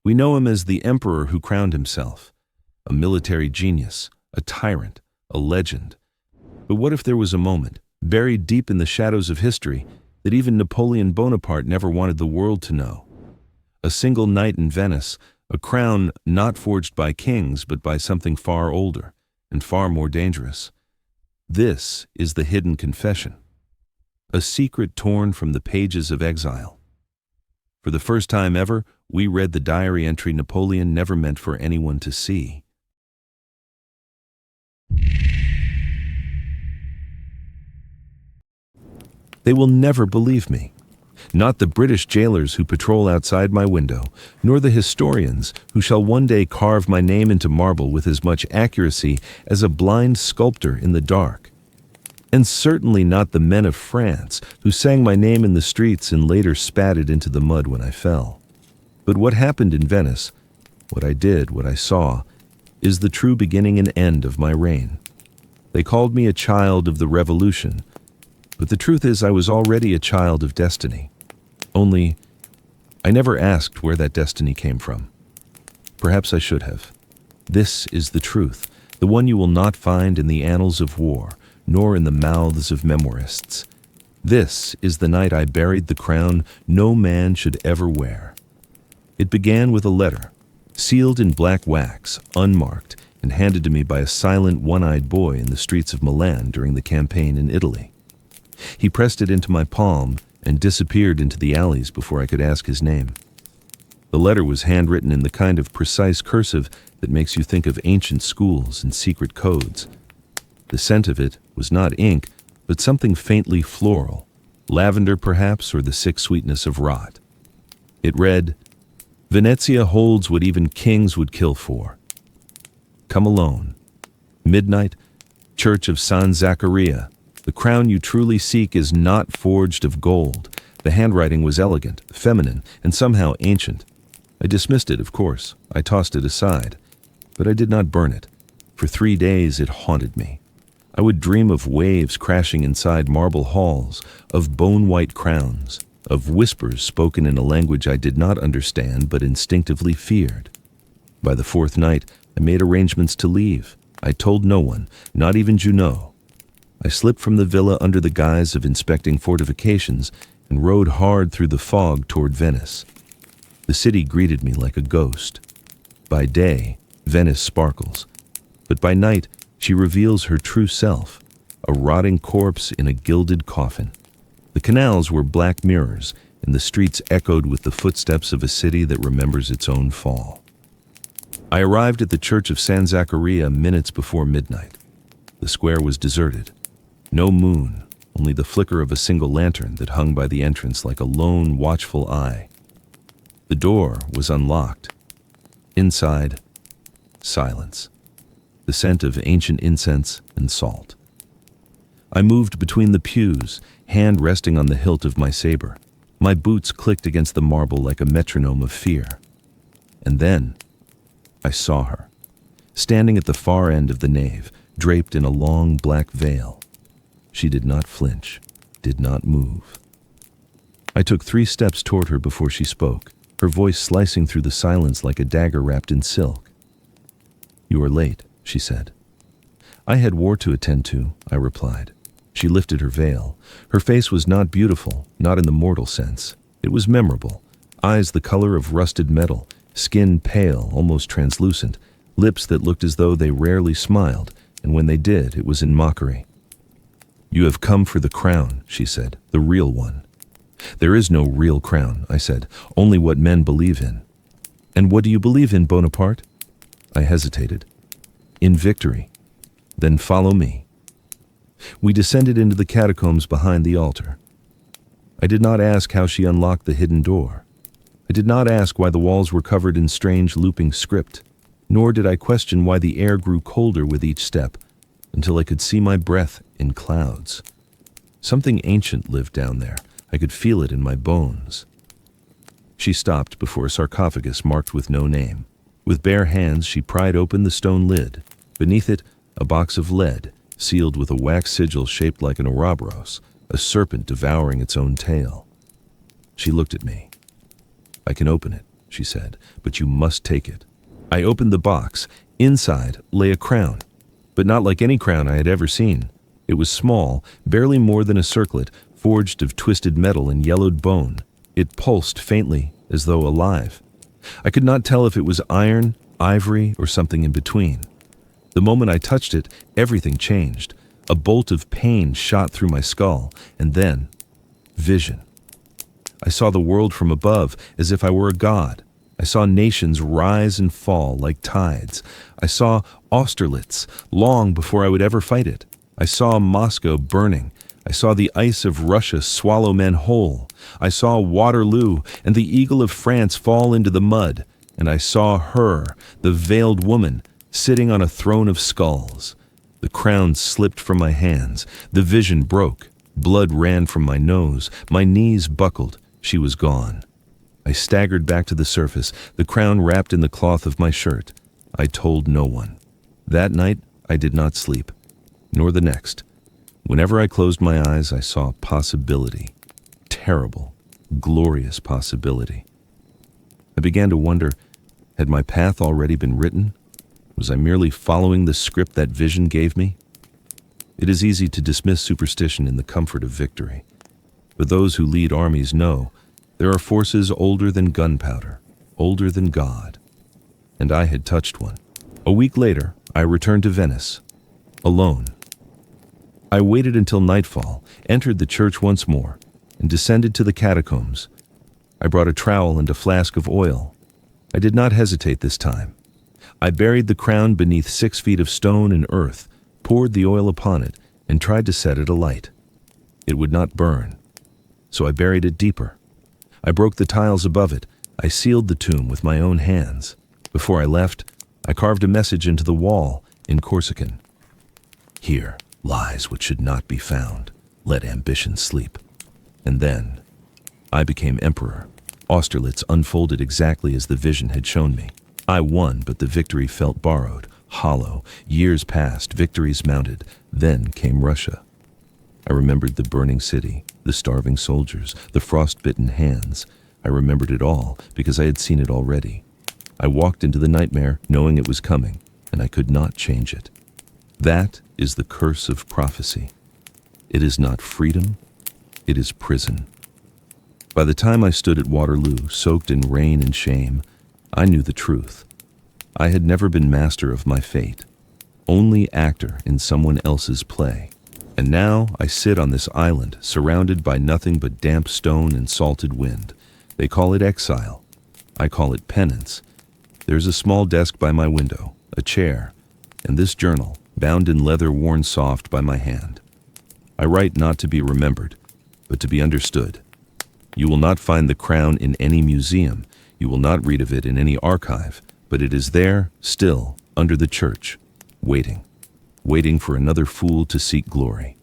We know him as the emperor who crowned himself, a military genius, a tyrant, a legend. But what if there was a moment, buried deep in the shadows of history, that even Napoleon Bonaparte never wanted the world to know? A single night in Venice, a crown not forged by kings but by something far older and far more dangerous. This is the hidden confession, a secret torn from the pages of exile. For the first time ever, we read the diary entry Napoleon never meant for anyone to see. They will never believe me. Not the British jailers who patrol outside my window, nor the historians who shall one day carve my name into marble with as much accuracy as a blind sculptor in the dark. And certainly not the men of France who sang my name in the streets and later spat it into the mud when I fell. But what happened in Venice, what I did, what I saw, is the true beginning and end of my reign. They called me a child of the revolution, but the truth is I was already a child of destiny. Only, I never asked where that destiny came from. Perhaps I should have. This is the truth, the one you will not find in the annals of war, nor in the mouths of memoirists. This is the night I buried the crown no man should ever wear. It began with a letter, sealed in black wax, unmarked, and handed to me by a silent, one-eyed boy in the streets of Milan during the campaign in Italy. He pressed it into my palm and disappeared into the alleys before I could ask his name. The letter was handwritten in the kind of precise cursive that makes you think of ancient schools and secret codes. The scent of it was not ink, but something faintly floral, lavender perhaps, or the sick sweetness of rot. It read, "Venezia holds what even kings would kill for. Come alone. Midnight, Church of San Zaccaria. The crown you truly seek is not forged of gold." The handwriting was elegant, feminine, and somehow ancient. I dismissed it, of course. I tossed it aside. But I did not burn it. For 3 days it haunted me. I would dream of waves crashing inside marble halls, of bone-white crowns, of whispers spoken in a language I did not understand but instinctively feared. By the 4th night, I made arrangements to leave. I told no one, not even Junot. I slipped from the villa under the guise of inspecting fortifications and rode hard through the fog toward Venice. The city greeted me like a ghost. By day, Venice sparkles, but by night, she reveals her true self, a rotting corpse in a gilded coffin. The canals were black mirrors, and the streets echoed with the footsteps of a city that remembers its own fall. I arrived at the Church of San Zaccaria minutes before midnight. The square was deserted. No moon, only the flicker of a single lantern that hung by the entrance like a lone, watchful eye. The door was unlocked. Inside, silence. The scent of ancient incense and salt. I moved between the pews, hand resting on the hilt of my saber. My boots clicked against the marble like a metronome of fear. And then, I saw her, standing at the far end of the nave, draped in a long black veil. She did not flinch, did not move. I took 3 steps toward her before she spoke, her voice slicing through the silence like a dagger wrapped in silk. "You are late," she said. "I had war to attend to," I replied. She lifted her veil. Her face was not beautiful, not in the mortal sense. It was memorable. Eyes the color of rusted metal, skin pale, almost translucent, lips that looked as though they rarely smiled, and when they did, it was in mockery. "You have come for the crown," she said, "the real one." "There is no real crown," I said, "only what men believe in." "And what do you believe in, Bonaparte?" I hesitated. "In victory." "Then follow me." We descended into the catacombs behind the altar. I did not ask how she unlocked the hidden door. I did not ask why the walls were covered in strange looping script, nor did I question why the air grew colder with each step, until I could see my breath in clouds. Something ancient lived down there. I could feel it in my bones. She stopped before a sarcophagus marked with no name. With bare hands, she pried open the stone lid. Beneath it, a box of lead, sealed with a wax sigil shaped like an Ouroboros, a serpent devouring its own tail. She looked at me. "I can open it," she said, "but you must take it." I opened the box. Inside lay a crown, but not like any crown I had ever seen. It was small, barely more than a circlet, forged of twisted metal and yellowed bone. It pulsed faintly, as though alive. I could not tell if it was iron, ivory, or something in between. The moment I touched it, everything changed. A bolt of pain shot through my skull, and then vision. I saw the world from above, as if I were a god. I saw nations rise and fall like tides. I saw Austerlitz long before I would ever fight it. I saw Moscow burning. I saw the ice of Russia swallow men whole. I saw Waterloo and the eagle of France fall into the mud. And I saw her, the veiled woman, sitting on a throne of skulls. The crown slipped from my hands. The vision broke. Blood ran from my nose. My knees buckled. She was gone. I staggered back to the surface, the crown wrapped in the cloth of my shirt. I told no one. That night, I did not sleep, nor the next. Whenever I closed my eyes, I saw possibility. Terrible, glorious possibility. I began to wonder, had my path already been written? Was I merely following the script that vision gave me? It is easy to dismiss superstition in the comfort of victory. But those who lead armies know there are forces older than gunpowder, older than God. And I had touched one. A week later, I returned to Venice, alone. I waited until nightfall, entered the church once more, and descended to the catacombs. I brought a trowel and a flask of oil. I did not hesitate this time. I buried the crown beneath 6 feet of stone and earth, poured the oil upon it, and tried to set it alight. It would not burn, so I buried it deeper. I broke the tiles above it. I sealed the tomb with my own hands. Before I left, I carved a message into the wall in Corsican. "Here lies what should not be found. Let ambition sleep." And then I became emperor. Austerlitz unfolded exactly as the vision had shown me. I won, but the victory felt borrowed, hollow. Years passed, victories mounted. Then came Russia. I remembered the burning city, the starving soldiers, the frost-bitten hands. I remembered it all because I had seen it already. I walked into the nightmare knowing it was coming, and I could not change it. That is the curse of prophecy. It is not freedom, it is prison. By the time I stood at Waterloo, soaked in rain and shame, I knew the truth. I had never been master of my fate, only actor in someone else's play. And now I sit on this island, surrounded by nothing but damp stone and salted wind. They call it exile. I call it penance. There's a small desk by my window, a chair, and this journal, bound in leather worn soft by my hand. I write not to be remembered, but to be understood. You will not find the crown in any museum. You will not read of it in any archive, but it is there, still, under the church, waiting for another fool to seek glory.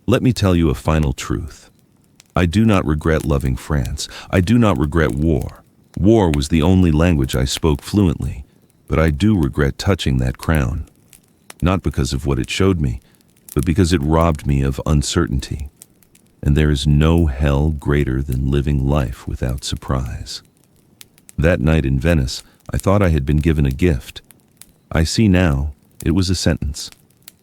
Let me tell you a final truth. I do not regret loving France. I do not regret war. War was the only language I spoke fluently, but I do regret touching that crown. Not because of what it showed me, but because it robbed me of uncertainty. And there is no hell greater than living life without surprise. That night in Venice, I thought I had been given a gift. I see now it was a sentence.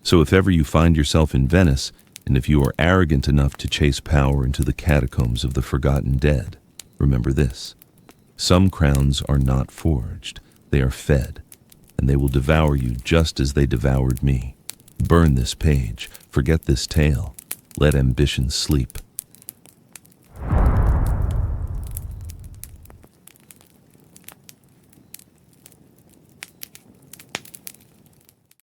So if ever you find yourself in Venice, and if you are arrogant enough to chase power into the catacombs of the forgotten dead, remember this. Some crowns are not forged, they are fed, and they will devour you just as they devoured me. Burn this page, forget this tale, let ambition sleep.